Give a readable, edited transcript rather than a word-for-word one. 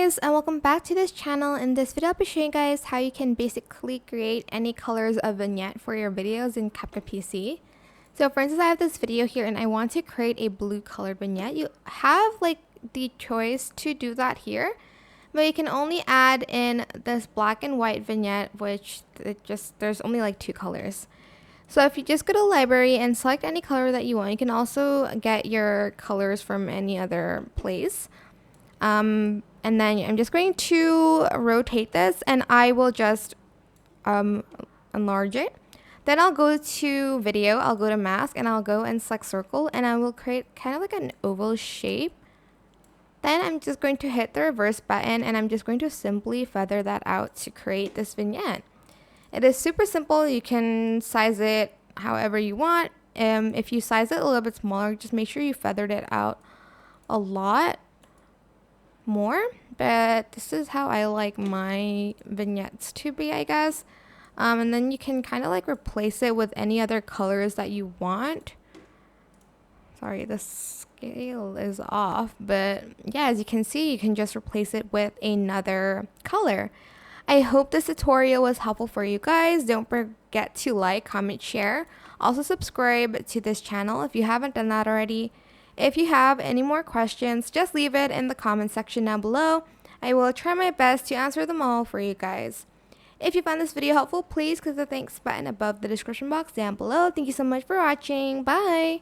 guys, and welcome back to this channel. In this video I'll be showing you guys how you can basically create any colors of vignette for your videos in CapCut PC. So for instance, I have this video here and I want to create a blue colored vignette. You have like the choice to do that here, but you can only add in this black and white vignette, which there's only like two colors. So if you just go to library and select any color that you want, you can also get your colors from any other place. And then I'm just going to rotate this and I will just enlarge it. Then I'll go to video, I'll go to mask and I'll go and select circle and I will create kind of like an oval shape. Then I'm just going to hit the reverse button and I'm just going to simply feather that out to create this vignette. It is super simple. You can size it however you want. If you size it a little bit smaller, just make sure you feathered it out a lot more, but this is how I like my vignettes to be, I guess. And then you can kind of like replace it with any other colors that you want. Sorry, the scale is off, but yeah, as you can see, you can just replace it with another color. I hope this tutorial was helpful for you guys. Don't forget to like, comment, share. Also subscribe to this channel if you haven't done that already. If you have any more questions, just leave it in the comment section down below. I will try my best to answer them all for you guys. If you found this video helpful, please click the thanks button above the description box down below. Thank you so much for watching. Bye!